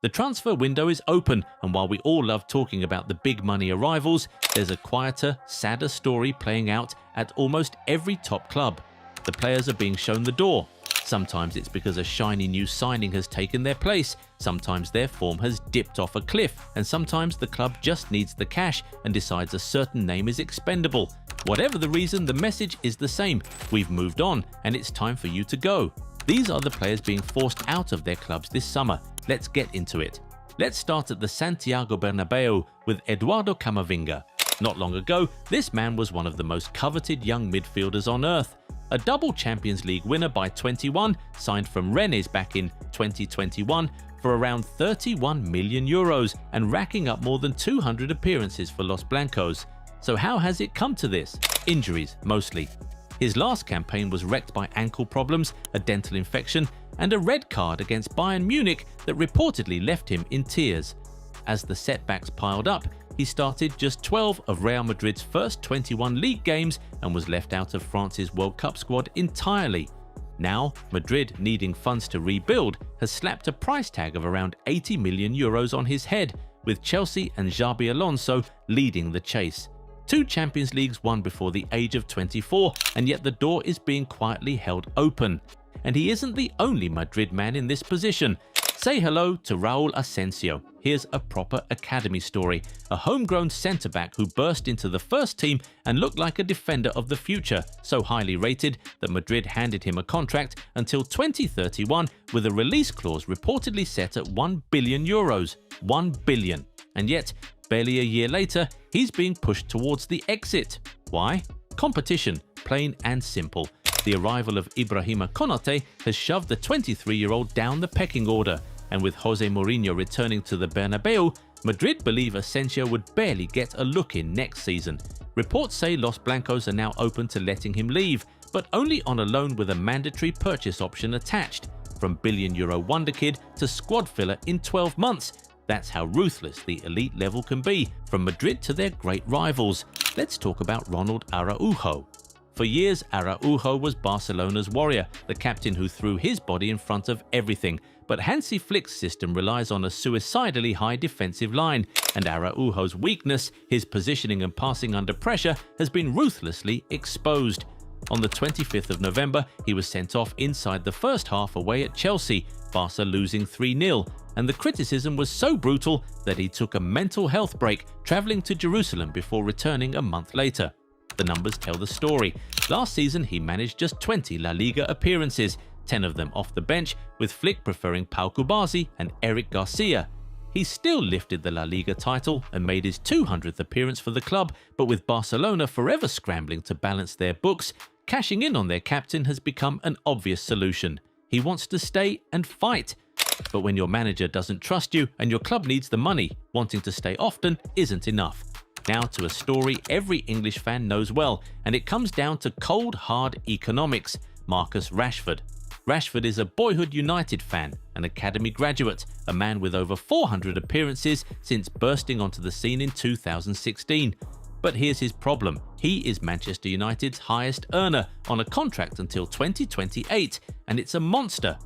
The transfer window is open, and while we all love talking about the big money arrivals, there's a quieter, sadder story playing out at almost every top club. The players are being shown the door. Sometimes it's because a shiny new signing has taken their place, sometimes their form has dipped off a cliff, and sometimes the club just needs the cash and decides a certain name is expendable. Whatever the reason, the message is the same: we've moved on and it's time for you to go. These are the players being forced out of their clubs this summer. Let's get into it. Let's start at the Santiago Bernabeu with Eduardo Camavinga. Not long ago, this man was one of the most coveted young midfielders on earth. A double Champions League winner by 21, signed from Rennes back in 2021 for around 31 million euros and racking up more than 200 appearances for Los Blancos. So how has it come to this? Injuries, mostly. His last campaign was wrecked by ankle problems, a dental infection, and a red card against Bayern Munich that reportedly left him in tears. As the setbacks piled up, he started just 12 of Real Madrid's first 21 league games and was left out of France's World Cup squad entirely. Now, Madrid, needing funds to rebuild, has slapped a price tag of around 80 million euros on his head, with Chelsea and Xabi Alonso leading the chase. 2 Champions Leagues won before the age of 24, and yet the door is being quietly held open. And he isn't the only Madrid man in this position. Say hello to Raul Asencio. Here's a proper academy story. A homegrown centre-back who burst into the first team and looked like a defender of the future, so highly rated that Madrid handed him a contract until 2031 with a release clause reportedly set at 1 billion euros. 1 billion. And yet, barely a year later, he's being pushed towards the exit. Why? Competition, plain and simple. The arrival of Ibrahima Konate has shoved the 23-year-old down the pecking order, and with Jose Mourinho returning to the Bernabeu, Madrid believe Asensio would barely get a look in next season. Reports say Los Blancos are now open to letting him leave, but only on a loan with a mandatory purchase option attached. From billion-euro wonderkid to squad filler in 12 months. That's how ruthless the elite level can be, from Madrid to their great rivals. Let's talk about Ronald Araujo. For years, Araujo was Barcelona's warrior, the captain who threw his body in front of everything. But Hansi Flick's system relies on a suicidally high defensive line, and Araujo's weakness, his positioning and passing under pressure, has been ruthlessly exposed. On the 25th of November, he was sent off inside the first half away at Chelsea, Barca losing 3-0, and the criticism was so brutal that he took a mental health break, travelling to Jerusalem before returning a month later. The numbers tell the story. Last season, he managed just 20 La Liga appearances, 10 of them off the bench, with Flick preferring Pau Cubarsí and Eric Garcia. He still lifted the La Liga title and made his 200th appearance for the club, but with Barcelona forever scrambling to balance their books, cashing in on their captain has become an obvious solution. He wants to stay and fight. But when your manager doesn't trust you and your club needs the money, wanting to stay often isn't enough. Now to a story every English fan knows well, and it comes down to cold, hard economics. Marcus Rashford. Rashford is a boyhood United fan, an academy graduate, a man with over 400 appearances since bursting onto the scene in 2016. But here's his problem. He is Manchester United's highest earner on a contract until 2028, and it's a monster.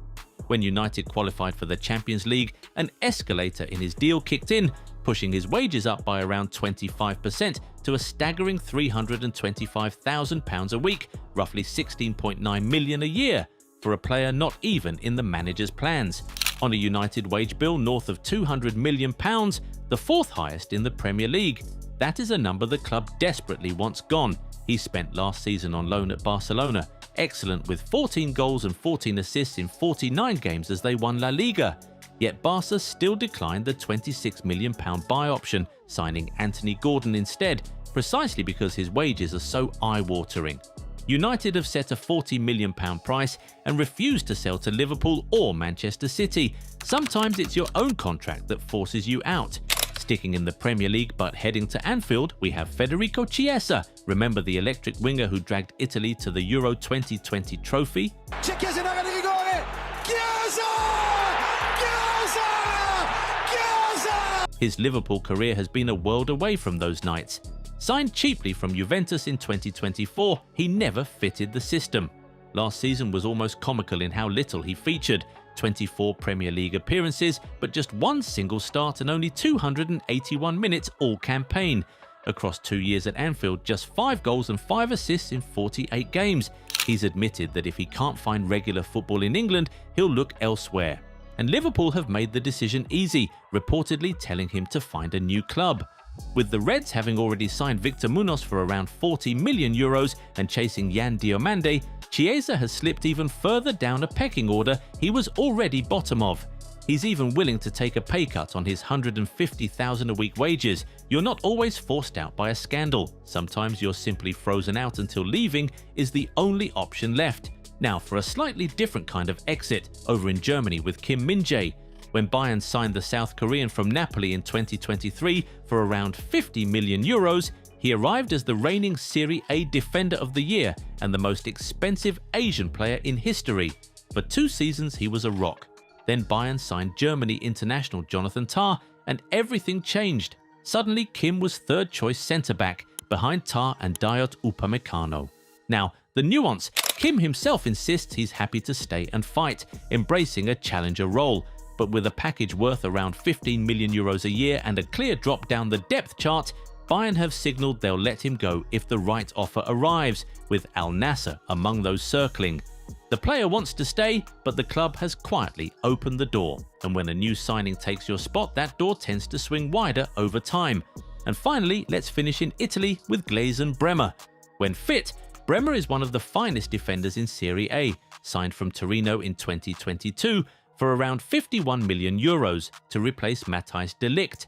When United qualified for the Champions League, an escalator in his deal kicked in, pushing his wages up by around 25% to a staggering £325,000 a week, roughly 16.9 million a year, for a player not even in the manager's plans. On a United wage bill north of £200 million, the 4th highest in the Premier League. That is a number the club desperately wants gone. He spent last season on loan at Barcelona, excellent with 14 goals and 14 assists in 49 games as they won La Liga. Yet Barca still declined the £26 million buy option, signing Anthony Gordon instead, precisely because his wages are so eye-watering. United have set a £40 million price and refused to sell to Liverpool or Manchester City. Sometimes it's your own contract that forces you out. Sticking in the Premier League but heading to Anfield, we have Federico Chiesa. Remember the electric winger who dragged Italy to the Euro 2020 trophy? His Liverpool career has been a world away from those nights. Signed cheaply from Juventus in 2024, he never fitted the system. Last season was almost comical in how little he featured. 24 Premier League appearances, but just one single start and only 281 minutes all campaign. Across 2 years at Anfield, just 5 goals and 5 assists in 48 games. He's admitted that if he can't find regular football in England, he'll look elsewhere. And Liverpool have made the decision easy, reportedly telling him to find a new club. With the Reds having already signed Victor Munoz for around €40 million and chasing Yan Diomande, Chiesa has slipped even further down a pecking order he was already bottom of. He's even willing to take a pay cut on his $150,000 a week wages. You're not always forced out by a scandal. Sometimes you're simply frozen out until leaving is the only option left. Now for a slightly different kind of exit, over in Germany with Min-jae. When Bayern signed the South Korean from Napoli in 2023 for around €50 million, he arrived as the reigning Serie A Defender of the Year and the most expensive Asian player in history. For 2 seasons he was a rock. Then Bayern signed Germany international Jonathan Tah and everything changed. Suddenly Kim was third choice centre-back behind Tah and Dayot Upamecano. Now, the nuance, Kim himself insists he's happy to stay and fight, embracing a challenger role. But with a package worth around €15 million a year and a clear drop down the depth chart, Bayern have signalled they'll let him go if the right offer arrives, with Al Nassr among those circling. The player wants to stay, but the club has quietly opened the door. And when a new signing takes your spot, that door tends to swing wider over time. And finally, let's finish in Italy with Gleison Bremer. When fit, Bremer is one of the finest defenders in Serie A, signed from Torino in 2022 for around €51 million to replace Matthijs de Ligt.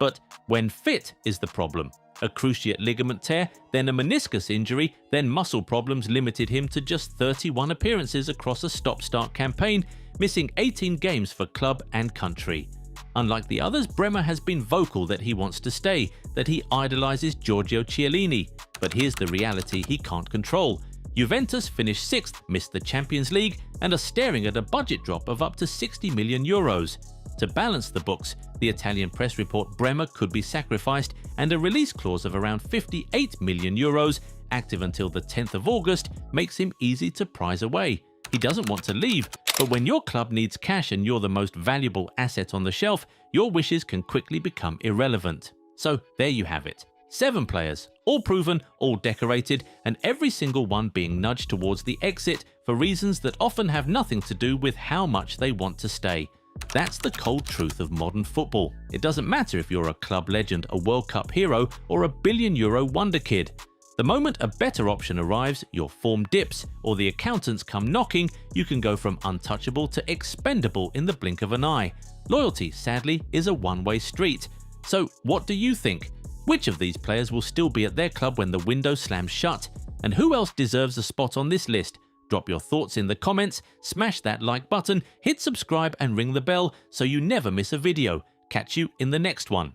But when fit is the problem. A cruciate ligament tear, then a meniscus injury, then muscle problems limited him to just 31 appearances across a stop-start campaign, missing 18 games for club and country. Unlike the others, Bremer has been vocal that he wants to stay, that he idolises Giorgio Chiellini. But here's the reality he can't control. Juventus finished 6th, missed the Champions League, and are staring at a budget drop of up to €60 million. To balance the books, the Italian press report Bremer could be sacrificed and a release clause of around €58 million, active until the 10th of August, makes him easy to prize away. He doesn't want to leave, but when your club needs cash and you're the most valuable asset on the shelf, your wishes can quickly become irrelevant. So there you have it. 7 players, all proven, all decorated, and every single one being nudged towards the exit for reasons that often have nothing to do with how much they want to stay. That's the cold truth of modern football. It doesn't matter if you're a club legend, a World Cup hero, or a billion-euro wonder kid. The moment a better option arrives, your form dips, or the accountants come knocking, you can go from untouchable to expendable in the blink of an eye. Loyalty, sadly, is a one-way street. So what do you think? Which of these players will still be at their club when the window slams shut? And who else deserves a spot on this list? Drop your thoughts in the comments, smash that like button, hit subscribe and ring the bell so you never miss a video. Catch you in the next one.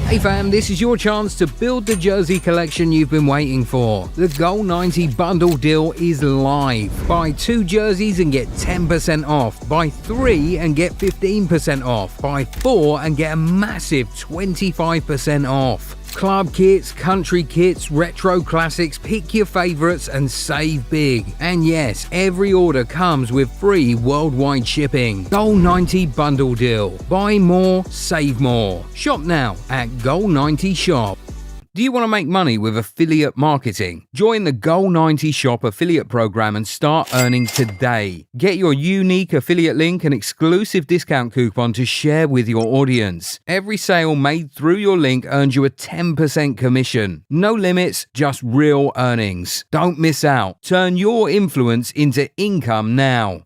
Hey fam, this is your chance to build the jersey collection you've been waiting for. The Goal 90 bundle deal is live. Buy 2 jerseys and get 10% off. Buy 3 and get 15% off. Buy 4 and get a massive 25% off. Club kits, country kits, retro classics, pick your favourites and save big. And yes, every order comes with free worldwide shipping. Goal 90 bundle deal. Buy more, save more. Shop now at Goal 90 Shop. Do you want to make money with affiliate marketing? Join the Goal 90 Shop affiliate program and start earning today. Get your unique affiliate link and exclusive discount coupon to share with your audience. Every sale made through your link earns you a 10% commission. No limits, just real earnings. Don't miss out. Turn your influence into income now.